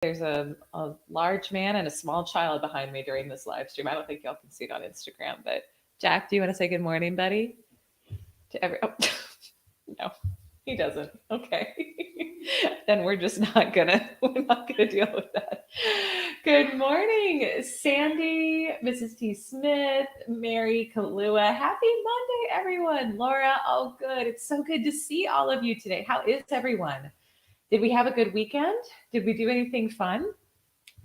There's a large man and a small child behind me during this live stream. I don't think y'all can see it on Instagram, but Jack, do you want to say good morning, buddy? To every oh, no, he doesn't. Okay. Then we're not gonna deal with that. Good morning, Sandy, Mrs. T. Smith, Mary Kalua. Happy Monday, everyone. Laura, oh good. It's so good to see all of you today. How is everyone? Did we have a good weekend? Did we do anything fun?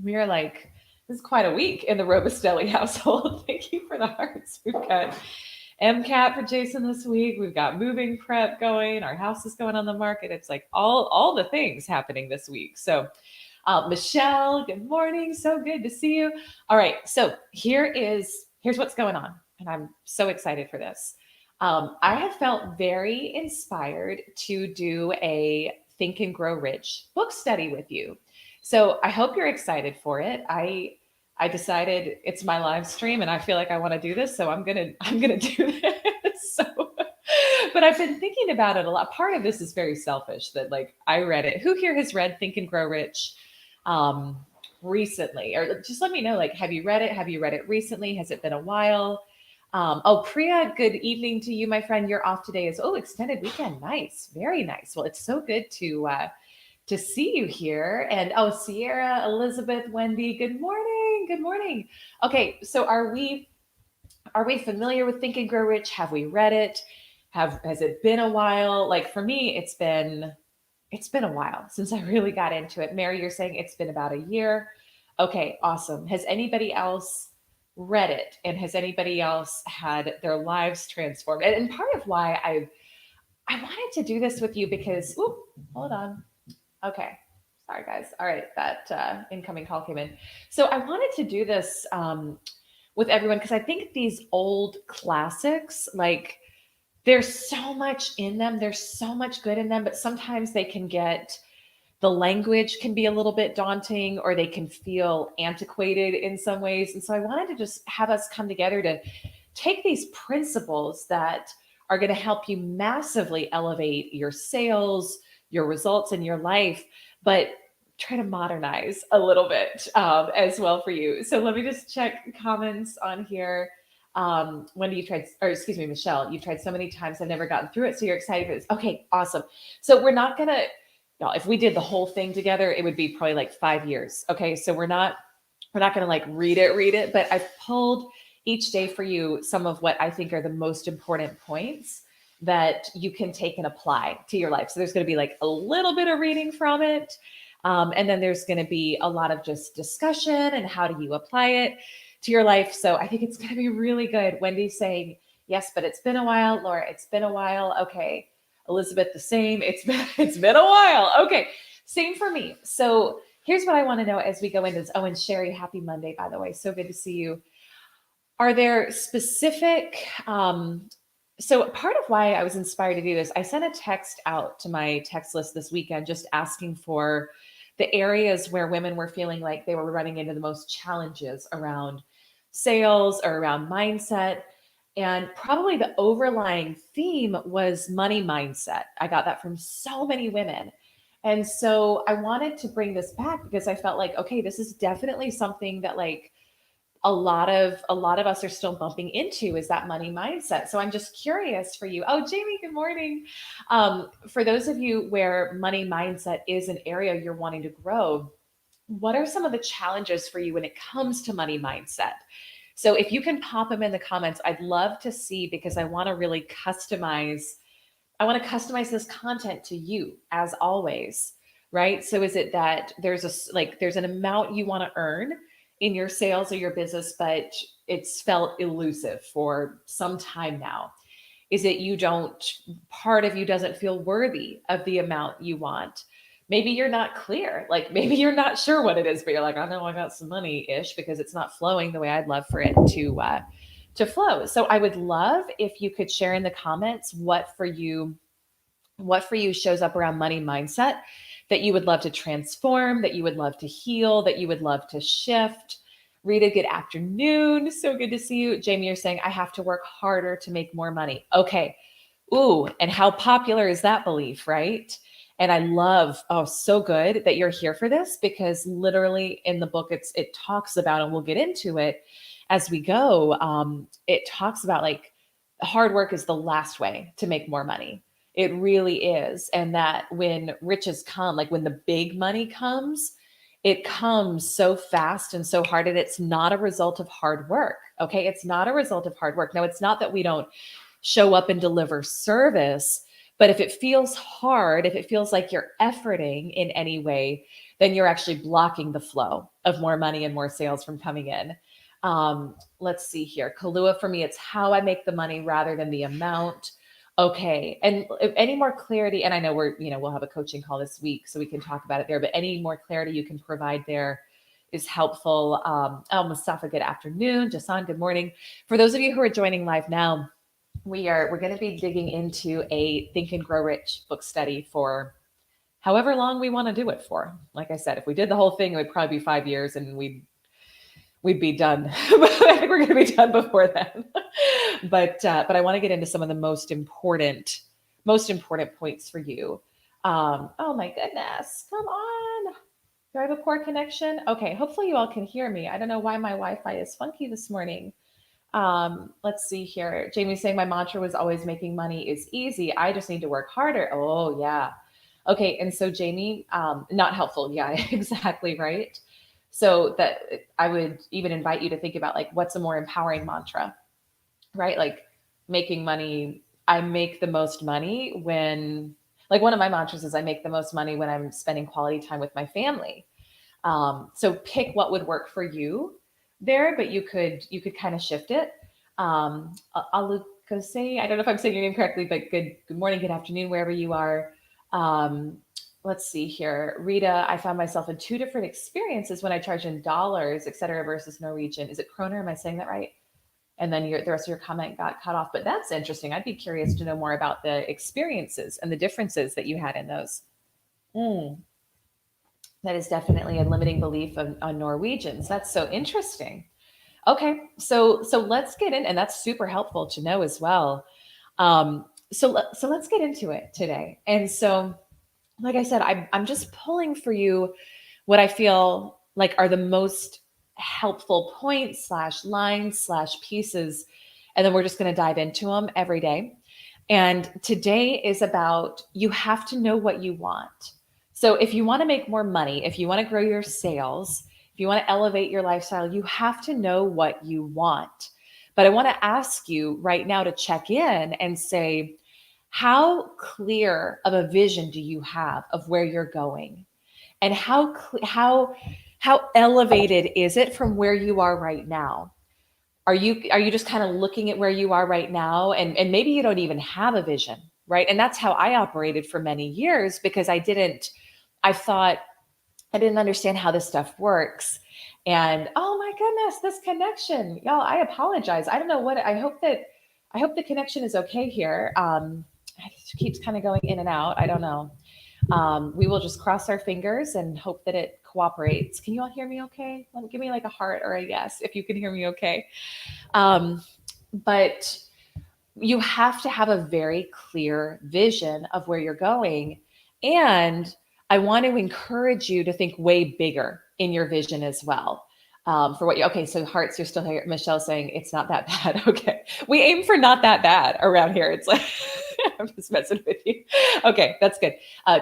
We are like, this is quite a week in the Robustelli household. Thank you for the hearts. We've got MCAT for Jason this week. We've got moving prep going. Our house is going on the market. It's like all the things happening this week. So, Michelle, good morning. So good to see you. All right. So here's what's going on, and I'm so excited for this. I have felt very inspired to do a Think and Grow Rich book study with you. So I hope you're excited for it. I decided it's my live stream and I feel like I want to do this, so I'm gonna do this. So, but I've been thinking about it a lot. Part of this is very selfish that like I read it. Who here has read Think and Grow Rich um, recently? Or just let me know. Like, have you read it? Have you read it recently? Has it been a while? Oh, Priya, good evening to you, my friend. You're off today. Extended weekend. Nice, very nice. Well, it's so good to see you here. And oh, Sierra, Elizabeth, Wendy, good morning. Good morning. Okay, so are we familiar with Think and Grow Rich? Have we read it? Has it been a while? Like for me, it's been a while since I really got into it. Mary, you're saying it's been about a year. Okay, awesome. Has anybody else read it? And has anybody else had their lives transformed? And part of why I wanted to do this with you because, hold on. Okay. Sorry, guys. All right. That incoming call came in. So I wanted to do this with everyone because I think these old classics, like, there's so much in them. There's so much good in them, but sometimes the language can be a little bit daunting or they can feel antiquated in some ways. And so I wanted to just have us come together to take these principles that are going to help you massively elevate your sales, your results in your life, but try to modernize a little bit as well for you. So let me just check comments on here. Wendy, Michelle, you've tried so many times. I've never gotten through it. So you're excited for this. Okay, awesome. So we're not going to, no, if we did the whole thing together, it would be probably like 5 years. Okay. So we're not going to like read it, but I've pulled each day for you some of what I think are the most important points that you can take and apply to your life. So there's going to be like a little bit of reading from it. And then there's going to be a lot of just discussion and how do you apply it to your life. So I think it's going to be really good. Wendy's saying, yes, but it's been a while. Laura, it's been a while. Okay. Elizabeth, the same. It's been a while. Okay. Same for me. So here's what I want to know as we go into this. Oh, and Sherry, happy Monday, by the way. So good to see you. Are there specific, so part of why I was inspired to do this, I sent a text out to my text list this weekend, just asking for the areas where women were feeling like they were running into the most challenges around sales or around mindset. And probably the overlying theme was money mindset. I got that from so many women. And so I wanted to bring this back because I felt like, okay, this is definitely something that like a lot of us are still bumping into is that money mindset. So I'm just curious for you. Oh, Jamie, good morning. For those of you where money mindset is an area you're wanting to grow, what are some of the challenges for you when it comes to money mindset? So if you can pop them in the comments, I'd love to see because I want to really customize. I want to customize this content to you as always, right? So is it that there's an amount you want to earn in your sales or your business, but it's felt elusive for some time now? Is it part of you doesn't feel worthy of the amount you want? Maybe you're not clear. Like maybe you're not sure what it is, but you're like, I know I got some money-ish because it's not flowing the way I'd love for it to flow. So I would love if you could share in the comments what for you shows up around money mindset that you would love to transform, that you would love to heal, that you would love to shift. Rita, good afternoon. So good to see you. Jamie, you're saying I have to work harder to make more money. Okay. Ooh, and how popular is that belief, right? And I love, oh, so good that you're here for this, because literally in the book, it talks about, and we'll get into it as we go. It talks about like hard work is the last way to make more money. It really is. And that when riches come, like when the big money comes, it comes so fast and so hard, and it's not a result of hard work. Okay. It's not a result of hard work. Now, it's not that we don't show up and deliver service, but if it feels hard, if it feels like you're efforting in any way, then you're actually blocking the flow of more money and more sales from coming in. Let's see here. Kalua, for me, it's how I make the money rather than the amount. Okay. And if any more clarity, and I know we'll have a coaching call this week, so we can talk about it there, but any more clarity you can provide there is helpful. Mustafa, good afternoon. Jason, good morning. For those of you who are joining live now, we're going to be digging into a Think and Grow Rich book study for however long we want to do it for. Like I said, if we did the whole thing, it would probably be 5 years and we'd be done. I think we're going to be done before then. But I want to get into some of the most important points for you. Oh my goodness, come on. Do I have a poor connection? Okay, hopefully you all can hear me. I don't know why my Wi-Fi is funky this morning. Let's see here. Jamie's saying my mantra was always making money is easy. I just need to work harder. Oh yeah. Okay. And so Jamie, not helpful. Yeah, exactly. Right. So that I would even invite you to think about like, what's a more empowering mantra, right? Like making money. I make the most money when, like, one of my mantras is I make the most money when I'm spending quality time with my family. So pick what would work for you there, but you could kind of shift it. Alukose, I don't know if I'm saying your name correctly, but good morning, good afternoon, wherever you are. Let's see here. Rita, I found myself in two different experiences when I charge in dollars, et cetera, versus Norwegian. Is it kroner? Am I saying that right? And then the rest of your comment got cut off, but that's interesting. I'd be curious to know more about the experiences and the differences that you had in those. Mm. That is definitely a limiting belief on Norwegians. That's so interesting. Okay, so let's get in, and that's super helpful to know as well. So let's get into it today. And so, like I said, I'm just pulling for you what I feel like are the most helpful points slash lines slash pieces, and then we're just going to dive into them every day. And today is about, you have to know what you want. So if you want to make more money, if you want to grow your sales, if you want to elevate your lifestyle, you have to know what you want. But I want to ask you right now to check in and say, how clear of a vision do you have of where you're going? And how elevated is it from where you are right now? Are you just kind of looking at where you are right now, and maybe you don't even have a vision, right? And that's how I operated for many years, because I thought I didn't understand how this stuff works. And oh my goodness, this connection, y'all, I apologize. I don't know what, I hope the connection is okay here. It keeps kind of going in and out. I don't know. We will just cross our fingers and hope that it cooperates. Can you all hear me okay? Give me like a heart or a yes if you can hear me okay. But you have to have a very clear vision of where you're going. And I want to encourage you to think way bigger in your vision as well. Okay, so hearts, you're still here. Michelle saying it's not that bad. Okay, we aim for not that bad around here. It's like, I'm just messing with you. Okay, that's good.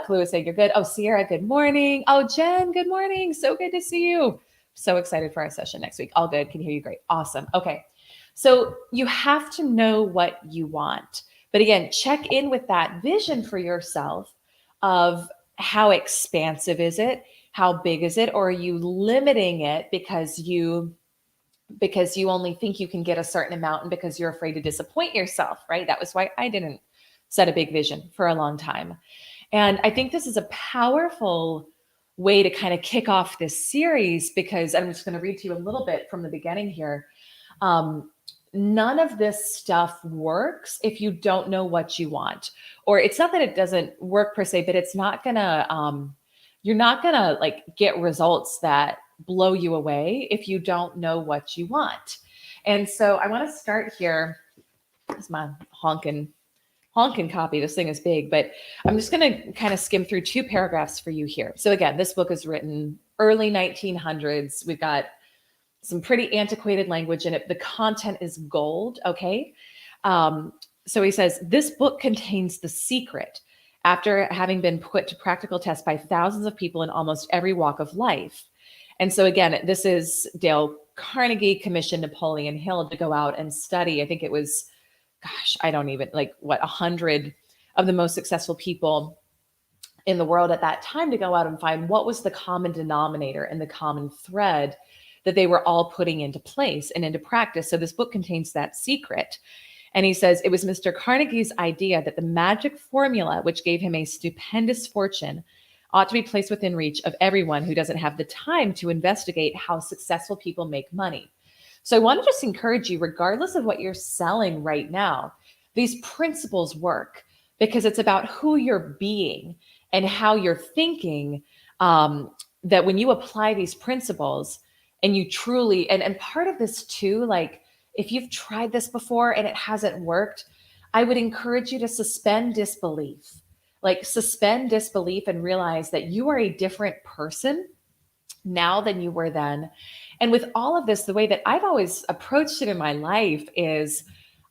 Clue is saying you're good. Oh, Sierra, good morning. Oh, Jen, good morning. So good to see you. So excited for our session next week. All good. Can hear you great. Awesome. Okay, so you have to know what you want. But again, check in with that vision for yourself of how expansive is it? How big is it? Or are you limiting it because you only think you can get a certain amount and because you're afraid to disappoint yourself, right? That was why I didn't set a big vision for a long time. And I think this is a powerful way to kind of kick off this series, because I'm just going to read to you a little bit from the beginning here. None of this stuff works if you don't know what you want. Or it's not that it doesn't work per se, but it's not gonna, you're not gonna like get results that blow you away if you don't know what you want. And so I want to start here. That's my honking honking copy. This thing is big, but I'm just going to kind of skim through 2 paragraphs for you here. So again, this book is written early 1900s. We've got some pretty antiquated language in it. The content is gold. Okay. So he says, this book contains the secret after having been put to practical test by thousands of people in almost every walk of life. And so again, this is Dale Carnegie commissioned Napoleon Hill to go out and study. I think it was, gosh, I don't even like what, 100 of the most successful people in the world at that time to go out and find what was the common denominator and the common thread that they were all putting into place and into practice. So this book contains that secret. And he says it was Mr. Carnegie's idea that the magic formula, which gave him a stupendous fortune, ought to be placed within reach of everyone who doesn't have the time to investigate how successful people make money. So I want to just encourage you, regardless of what you're selling right now, these principles work because it's about who you're being and how you're thinking, that when you apply these principles and you truly, and part of this too, like if you've tried this before and it hasn't worked, I would encourage you to suspend disbelief. Like suspend disbelief and realize that you are a different person now than you were then. And with all of this, the way that I've always approached it in my life is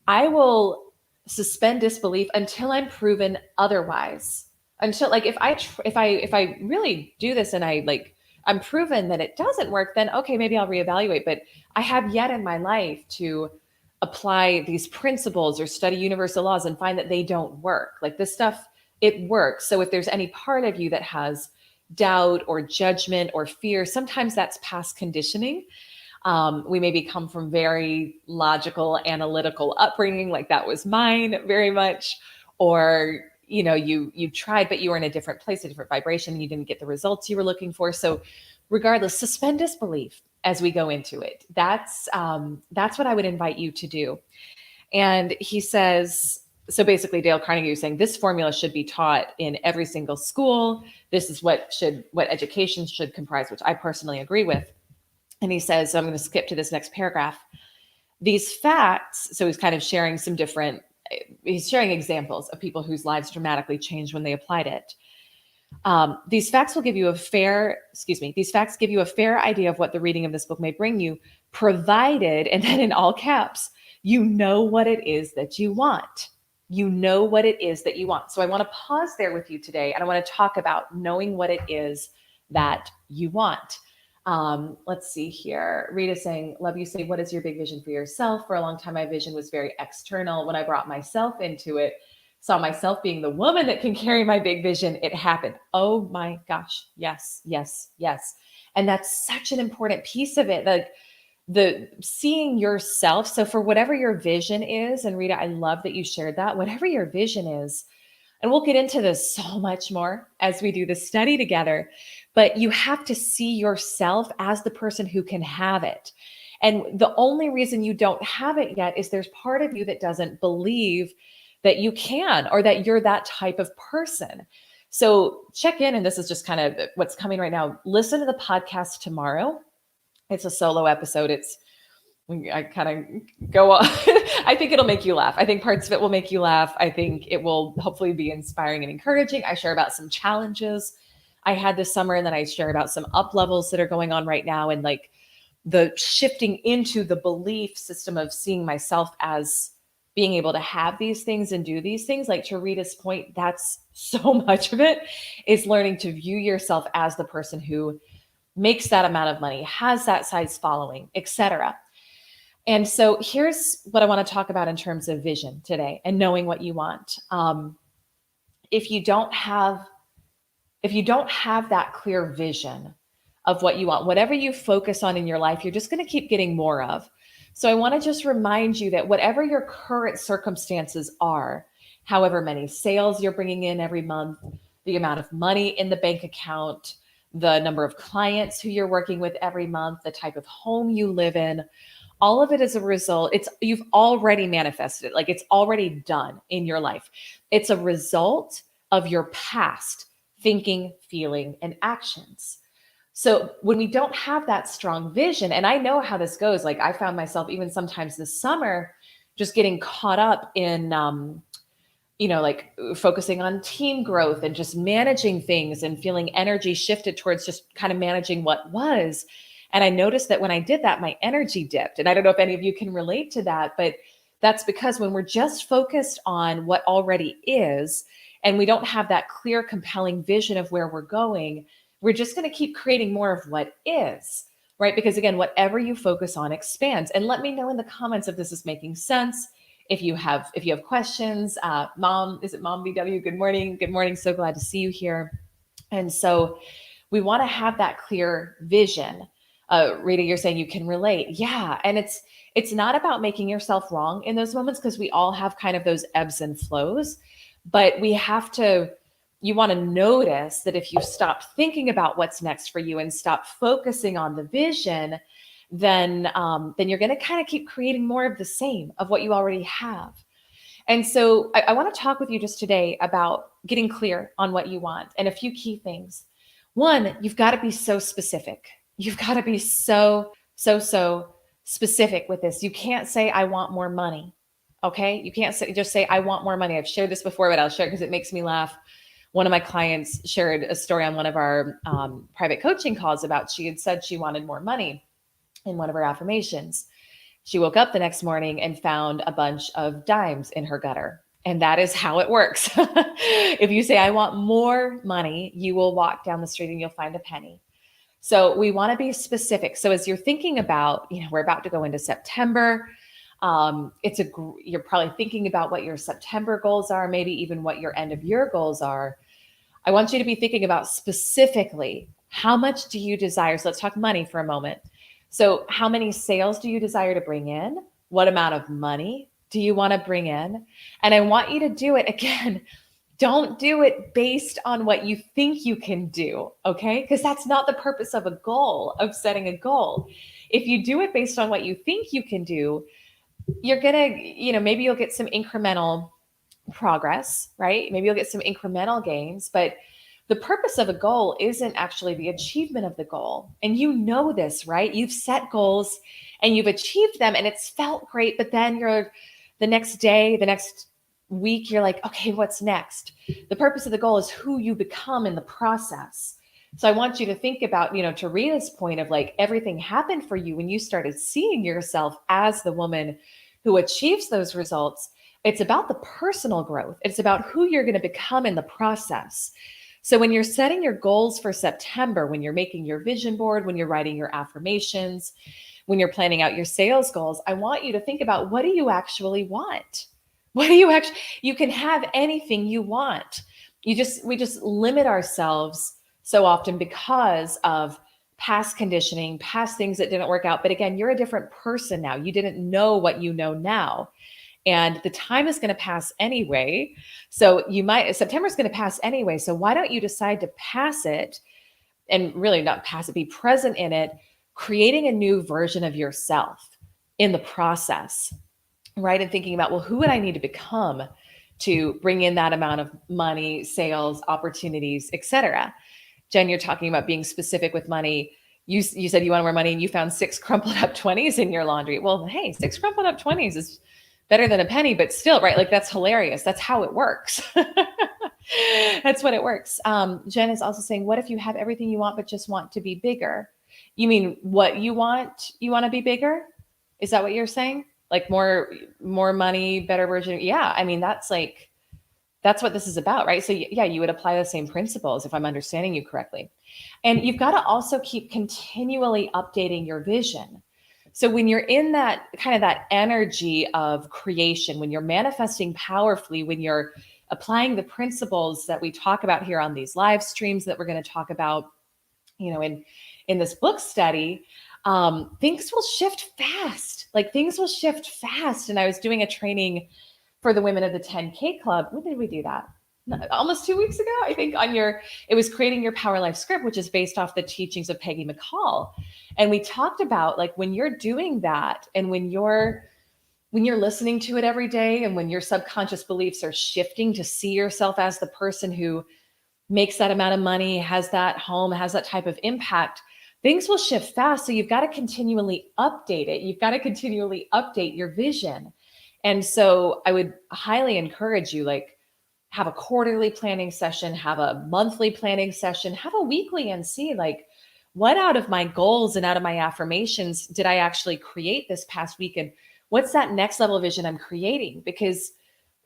I will suspend disbelief until I'm proven otherwise. Until like if I really do this and I'm proven that it doesn't work, then okay, maybe I'll reevaluate. But I have yet in my life to apply these principles or study universal laws and find that they don't work. Like this stuff, it works. So if there's any part of you that has doubt or judgment or fear, sometimes that's past conditioning. We maybe come from very logical, analytical upbringing, like that was mine very much. Or, you tried, but you were in a different place, a different vibration, and you didn't get the results you were looking for. So regardless, suspend disbelief as we go into it. That's what I would invite you to do. And he says, so basically Dale Carnegie was saying this formula should be taught in every single school. This is what education should comprise, which I personally agree with. And he says, so I'm going to skip to this next paragraph. These facts, so he's kind of sharing he's sharing examples of people whose lives dramatically changed when they applied it. These facts give you a fair idea of what the reading of this book may bring you, provided, and then in all caps, you know what it is that you want. You know what it is that you want. So I want to pause there with you today, and I want to talk about knowing what it is that you want. Let's see here. Rita saying, love you, say, what is your big vision for yourself? For a long time, my vision was very external. When I brought myself into it, saw myself being the woman that can carry my big vision, it happened. Oh my gosh. Yes, yes, yes. And that's such an important piece of it. Like the seeing yourself. So for whatever your vision is, and Rita, I love that you shared that, whatever your vision is, and we'll get into this so much more as we do the study together, but you have to see yourself as the person who can have it. And the only reason you don't have it yet is there's part of you that doesn't believe that you can, or that you're that type of person. So check in, and this is just kind of what's coming right now. Listen to the podcast tomorrow. It's a solo episode. I kind of go on. I think it'll make you laugh. I think parts of it will make you laugh. I think it will hopefully be inspiring and encouraging. I share about some challenges I had this summer, and then I share about some up levels that are going on right now, and like the shifting into the belief system of seeing myself as being able to have these things and do these things. Like to Rita's point, that's so much of it is learning to view yourself as the person who makes that amount of money, has that size following, etc. And so here's what I want to talk about in terms of vision today and knowing what you want. If you don't have that clear vision of what you want, whatever you focus on in your life, you're just going to keep getting more of. So I want to just remind you that whatever your current circumstances are, however many sales you're bringing in every month, the amount of money in the bank account, the number of clients who you're working with every month, the type of home you live in, all of it is a result. You've already manifested it. Like it's already done in your life. It's a result of your past thinking, feeling, and actions. So when we don't have that strong vision, and I know how this goes, like I found myself even sometimes this summer, just getting caught up in, like focusing on team growth and just managing things and feeling energy shifted towards just kind of managing what was. And I noticed that when I did that, my energy dipped. And I don't know if any of you can relate to that, but that's because when we're just focused on what already is, and we don't have that clear, compelling vision of where we're going, we're just going to keep creating more of what is, right? Because again, whatever you focus on expands. And let me know in the comments if this is making sense. If you have questions, Mom, is it Mom BW? Good morning. Good morning. So glad to see you here. And so we want to have that clear vision. Rita, you're saying you can relate. Yeah. And it's not about making yourself wrong in those moments, because we all have kind of those ebbs and flows, but you want to notice that if you stop thinking about what's next for you and stop focusing on the vision, then you're going to kind of keep creating more of the same of what you already have. And so I want to talk with you just today about getting clear on what you want and a few key things. One, you've got to be so specific. You've got to be so specific with this. You can't say, I want more money. Okay. You can't just say, I want more money. I've shared this before, but I'll share it because it makes me laugh. One of my clients shared a story on one of our private coaching calls about she had said she wanted more money in one of her affirmations. She woke up the next morning and found a bunch of dimes in her gutter. And that is how it works. If you say, I want more money, you will walk down the street and you'll find a penny. So we want to be specific. So as you're thinking about, we're about to go into September. You're probably thinking about what your September goals are, maybe even what your end of year goals are. I want you to be thinking about specifically, how much do you desire? So let's talk money for a moment. So how many sales do you desire to bring in? What amount of money do you want to bring in? And I want you to do it again. Don't do it based on what you think you can do, okay? Because that's not the purpose of a goal, of setting a goal. If you do it based on what you think you can do, you're going to, maybe you'll get some incremental progress, right? Maybe you'll get some incremental gains, but the purpose of a goal isn't actually the achievement of the goal. And you know this, right? You've set goals and you've achieved them and it's felt great, but then the next day, the next week, you're like, okay, what's next? The purpose of the goal is who you become in the process. So I want you to think about, to Rita's point of like, everything happened for you when you started seeing yourself as the woman who achieves those results. It's about the personal growth. It's about who you're going to become in the process. So when you're setting your goals for September, when you're making your vision board, when you're writing your affirmations, when you're planning out your sales goals, I want you to think about, what do you actually want? You can have anything you want. We just limit ourselves so often because of past conditioning, past things that didn't work out. But again, you're a different person now. You didn't know what you know now. And the time is going to pass anyway. So September's going to pass anyway. So why don't you decide to pass it, and really not pass it, be present in it, creating a new version of yourself in the process, right? And thinking about, well, who would I need to become to bring in that amount of money, sales, opportunities, etc. Jen, you're talking about being specific with money. You said you want more money and you found 6 crumpled up 20s in your laundry. Well, hey, 6 crumpled up 20s is better than a penny, but still, right? Like, that's hilarious. That's how it works. That's what it works. Jen is also saying, what if you have everything you want, but just want to be bigger? You mean what you want? You want to be bigger? Is that what you're saying? Like more money, better version? Yeah. I mean, that's what this is about, right? So yeah, you would apply the same principles if I'm understanding you correctly. And you've got to also keep continually updating your vision. So when you're in that kind of that energy of creation, when you're manifesting powerfully, when you're applying the principles that we talk about here on these live streams that we're going to talk about, in this book study, things will shift fast. Like, things will shift fast. And I was doing a training for the women of the 10K club. When did we do that? Almost 2 weeks ago, I think. It was creating your power life script, which is based off the teachings of Peggy McCall. And we talked about, like, when you're doing that and when you're listening to it every day, and when your subconscious beliefs are shifting to see yourself as the person who makes that amount of money, has that home, has that type of impact, things will shift fast. So you've got to continually update it. You've got to continually update your vision. And so I would highly encourage you, like, have a quarterly planning session, have a monthly planning session, have a weekly, and see like what out of my goals and out of my affirmations did I actually create this past week? And what's that next level vision I'm creating? Because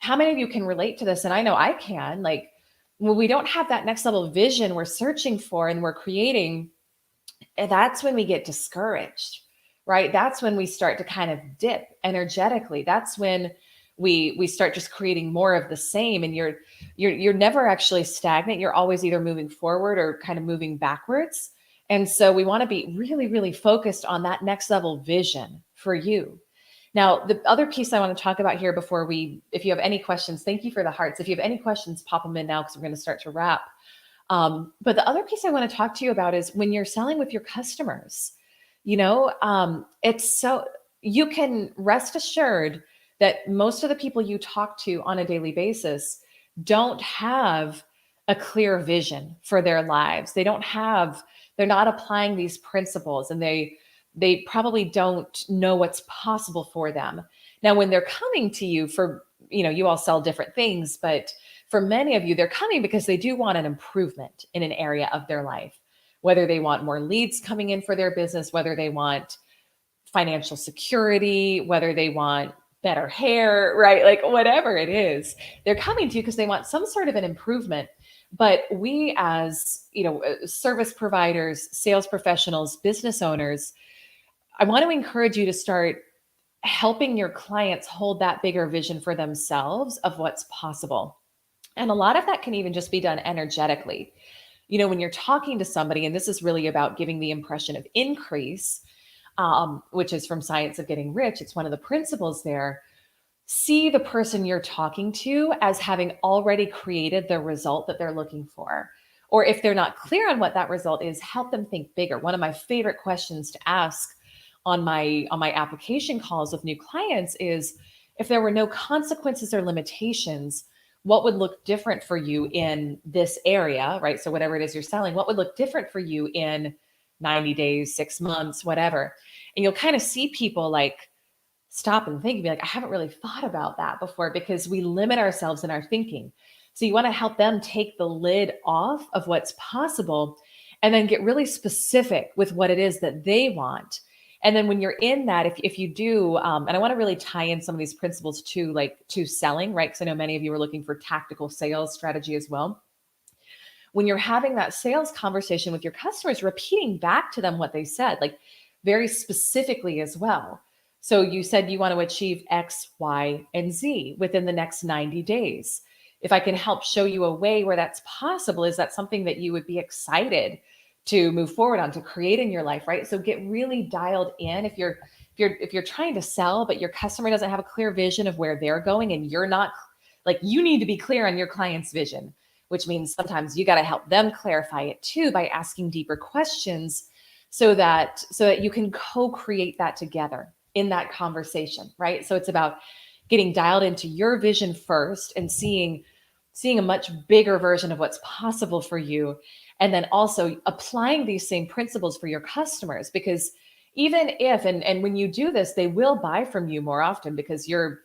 how many of you can relate to this? And I know I can. Like, when we don't have that next level vision we're searching for and we're creating, and that's when we get discouraged, right? That's when we start to kind of dip energetically. That's when we start just creating more of the same, and you're never actually stagnant. You're always either moving forward or kind of moving backwards. And so we want to be really, really focused on that next level vision for you. Now, the other piece I want to talk about here before we, if you have any questions, thank you for the hearts. If you have any questions, pop them in now because we're going to start to wrap. But the other piece I want to talk to you about is when you're selling with your customers, it's so, you can rest assured that most of the people you talk to on a daily basis don't have a clear vision for their lives. They're not applying these principles, and they probably don't know what's possible for them. Now, when they're coming to you for, you all sell different things, but for many of you, they're coming because they do want an improvement in an area of their life, whether they want more leads coming in for their business, whether they want financial security, whether they want better hair, right? Like whatever it is, they're coming to you because they want some sort of an improvement. But we as, service providers, sales professionals, business owners, I want to encourage you to start helping your clients hold that bigger vision for themselves of what's possible. And a lot of that can even just be done energetically. When you're talking to somebody, and this is really about giving the impression of increase, which is from Science of Getting Rich, it's one of the principles there. See the person you're talking to as having already created the result that they're looking for. Or if they're not clear on what that result is, help them think bigger. One of my favorite questions to ask on my application calls with new clients is, if there were no consequences or limitations, what would look different for you in this area, right? So whatever it is you're selling, what would look different for you in 90 days, 6 months, whatever. And you'll kind of see people like stop and think and be like, I haven't really thought about that before, because we limit ourselves in our thinking. So you want to help them take the lid off of what's possible and then get really specific with what it is that they want. And then when you're in that, if you do, and I want to really tie in some of these principles to selling, right? Because I know many of you are looking for tactical sales strategy as well. When you're having that sales conversation with your customers, repeating back to them what they said, like very specifically as well. So you said you want to achieve X, Y, and Z within the next 90 days. If I can help show you a way where that's possible, is that something that you would be excited to move forward on, to create in your life, right? So get really dialed in. If you're trying to sell, but your customer doesn't have a clear vision of where they're going, and you're not, like, you need to be clear on your client's vision, which means sometimes you got to help them clarify it too by asking deeper questions so that you can co-create that together in that conversation, right? So it's about getting dialed into your vision first and seeing a much bigger version of what's possible for you. And then also applying these same principles for your customers, because even if, and when you do this, they will buy from you more often because you're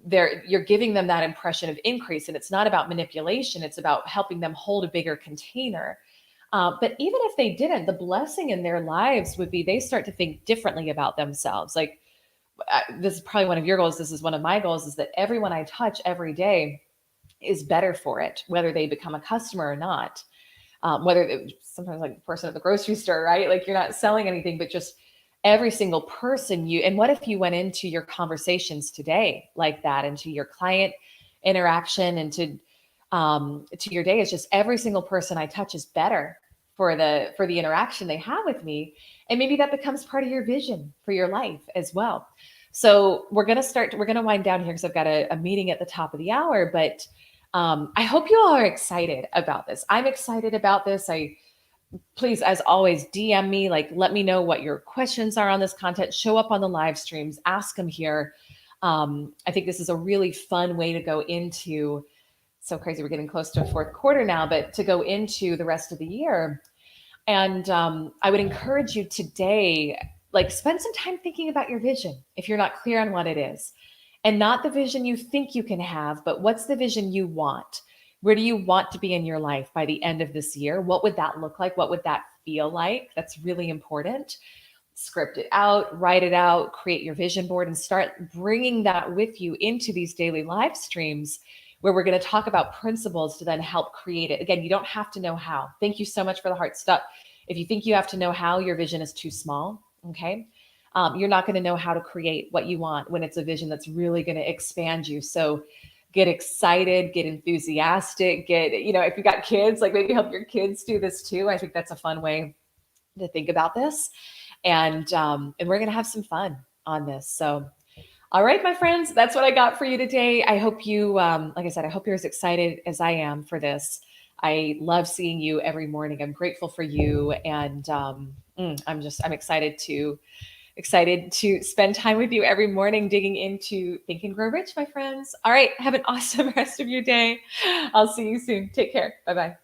giving them that impression of increase. And it's not about manipulation. It's about helping them hold a bigger container. But even if they didn't, the blessing in their lives would be they start to think differently about themselves. Like, this is probably one of your goals. This is one of my goals, is that everyone I touch every day is better for it, whether they become a customer or not. Sometimes like the person at the grocery store, right? Like, you're not selling anything, but just every single person and what if you went into your conversations today like that, into your client interaction and to your day, is just every single person I touch is better for the interaction they have with me. And maybe that becomes part of your vision for your life as well. So we're going to wind down here because I've got a meeting at the top of the hour, but I hope you all are excited about this. I'm excited about this. Please, as always, DM me, like, let me know what your questions are on this content. Show up on the live streams, ask them here. I think this is a really fun way to go into, so crazy, we're getting close to a fourth quarter now, but to go into the rest of the year. And I would encourage you today, like, spend some time thinking about your vision if you're not clear on what it is. and not the vision you think you can have, but what's the vision you want? Where do you want to be in your life by the end of this year? What would that look like? What would that feel like? That's really important. Script it out, write it out, create your vision board, and start bringing that with you into these daily live streams where we're going to talk about principles to then help create it. Again, you don't have to know how. Thank you so much for the heart stuff. If you think you have to know how, your vision is too small. Okay. You're not going to know how to create what you want when it's a vision that's really going to expand you. So get excited, get enthusiastic, if you got kids, like maybe help your kids do this too. I think that's a fun way to think about this. And we're going to have some fun on this. So, all right, my friends, that's what I got for you today. I hope you, like I said, I hope you're as excited as I am for this. I love seeing you every morning. I'm grateful for you. And I'm excited to spend time with you every morning, digging into Think and Grow Rich, my friends. All right. Have an awesome rest of your day. I'll see you soon. Take care. Bye-bye.